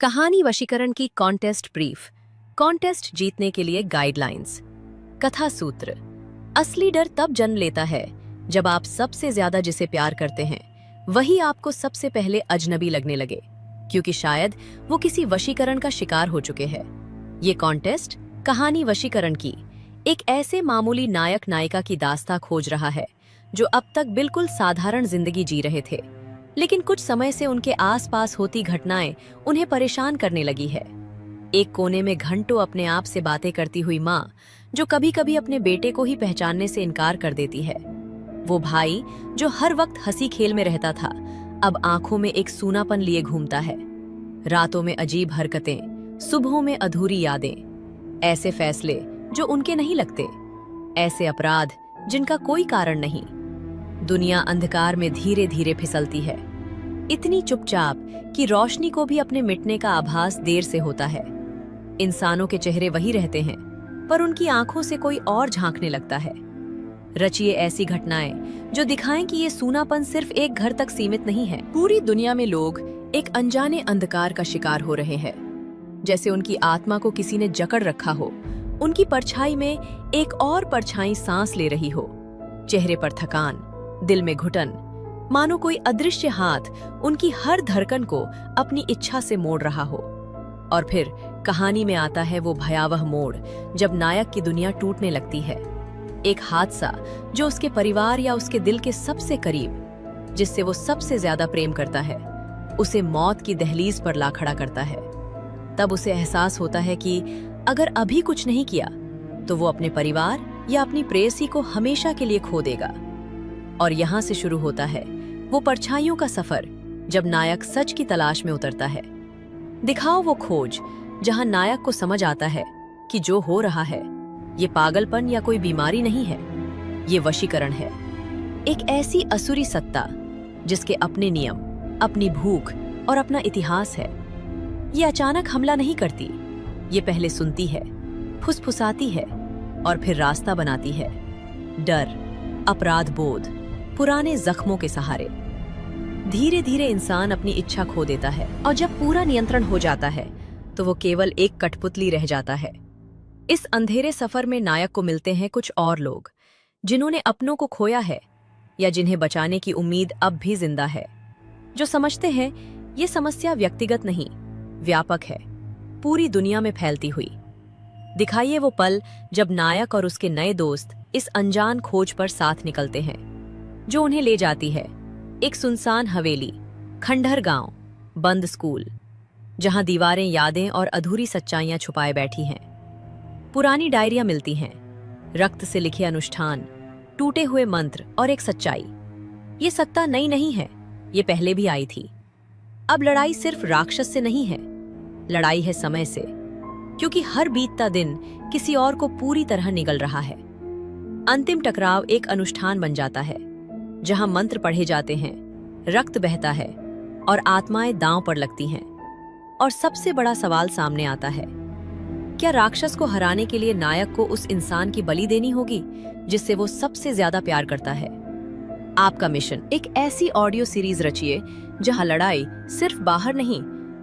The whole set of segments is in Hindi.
कहानी वशीकरण की कॉन्टेस्ट ब्रीफ। कॉन्टेस्ट जीतने के लिए गाइडलाइंस। कथा सूत्र। असली डर तब जन्म लेता है जब आप सबसे ज्यादा जिसे प्यार करते हैं वही आपको सबसे पहले अजनबी लगने लगे, क्योंकि शायद वो किसी वशीकरण का शिकार हो चुके हैं। ये कॉन्टेस्ट कहानी वशीकरण की एक ऐसे मामूली नायक नायिका की दास्तां खोज रहा है जो अब तक बिल्कुल साधारण जिंदगी जी रहे थे, लेकिन कुछ समय से उनके आसपास होती घटनाएं उन्हें परेशान करने लगी है। एक कोने में घंटों अपने आप से बातें करती हुई माँ जो कभी कभी अपने बेटे को ही पहचानने से इनकार कर देती है। वो भाई जो हर वक्त हंसी खेल में रहता था अब आंखों में एक सूनापन लिए घूमता है। रातों में अजीब हरकतें, सुबहों में अधूरी यादें, ऐसे फैसले जो उनके नहीं लगते, ऐसे अपराध जिनका कोई कारण नहीं। दुनिया अंधकार में धीरे धीरे फिसलती है, इतनी चुपचाप कि रोशनी को भी अपने मिटने का आभास देर से होता है। इंसानों के चेहरे वही रहते हैं, पर उनकी आंखों से कोई और झांकने लगता है। रचिए ऐसी घटनाएं जो दिखाएं कि ये सूनापन सिर्फ एक घर तक सीमित नहीं है। पूरी दुनिया में लोग एक अनजाने अंधकार का शिकार हो रहे हैं, जैसे उनकी आत्मा को किसी ने जकड़ रखा हो। उनकी परछाई में एक और परछाई सांस ले रही हो, चेहरे पर थकान, दिल में घुटन, मानो कोई अदृश्य हाथ उनकी हर धड़कन को अपनी इच्छा से मोड़ रहा हो। और फिर कहानी में आता है वो भयावह मोड़ जब नायक की दुनिया टूटने लगती है। एक हादसा जो उसके परिवार या उसके दिल के सबसे करीब, जिससे वो सबसे ज्यादा प्रेम करता है, उसे मौत की दहलीज पर ला खड़ा करता है। तब उसे एहसास होता है कि अगर अभी कुछ नहीं किया तो वो अपने परिवार या अपनी प्रेयसी को हमेशा के लिए खो देगा। और यहाँ से शुरू होता है वो परछाइयों का सफर, जब नायक सच की तलाश में उतरता है। दिखाओ वो खोज जहाँ नायक को समझ आता है कि जो हो रहा है ये पागलपन या कोई बीमारी नहीं है, ये वशीकरण है। एक ऐसी असुरी सत्ता जिसके अपने नियम, अपनी भूख और अपना इतिहास है। ये अचानक हमला नहीं करती, ये पहले सुनती है, फुसफुसाती है और फिर रास्ता बनाती है। डर, अपराध बोध, पुराने जख्मों के सहारे। धीरे धीरे इंसान अपनी इच्छा खो देता है, और जब पूरा नियंत्रण हो जाता है तो वो केवल एक कठपुतली रह जाता है। इस अंधेरे सफर में नायक को मिलते हैं कुछ और लोग जिन्होंने अपनों को खोया है या जिन्हें बचाने की उम्मीद अब भी जिंदा है, जो समझते हैं ये समस्या व्यक्तिगत नहीं, व्यापक है, पूरी दुनिया में फैलती हुई। दिखाइए वो पल जब नायक और उसके नए दोस्त इस अनजान खोज पर साथ निकलते हैं, जो उन्हें ले जाती है एक सुनसान हवेली, खंडहर गांव, बंद स्कूल, जहां दीवारें यादें और अधूरी सच्चाइयां छुपाए बैठी हैं। पुरानी डायरियां मिलती हैं, रक्त से लिखे अनुष्ठान, टूटे हुए मंत्र और एक सच्चाई। ये सत्ता नई नहीं है, ये पहले भी आई थी। अब लड़ाई सिर्फ राक्षस से नहीं है, लड़ाई है समय से, क्योंकि हर बीतता दिन किसी और को पूरी तरह निगल रहा है। अंतिम टकराव एक अनुष्ठान बन जाता है जहां मंत्र पढ़े जाते हैं, रक्त बहता है और आत्माएं दांव पर लगती हैं। और सबसे बड़ा सवाल सामने आता है, क्या राक्षस को हराने के लिए नायक को उस इंसान की बलि देनी होगी जिससे वो सबसे ज्यादा प्यार करता है? आपका मिशन एक ऐसी ऑडियो सीरीज रचिए जहां लड़ाई सिर्फ बाहर नहीं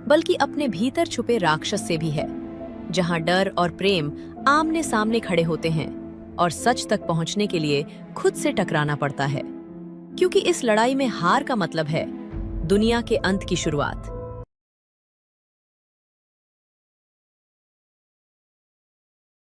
बल्कि अपने भीतर छुपे राक्षस से भी है, जहां डर और प्रेम आमने सामने खड़े होते हैं और सच तक पहुंचने के लिए खुद से टकराना पड़ता है, क्योंकि इस लड़ाई में हार का मतलब है दुनिया के अंत की शुरुआत।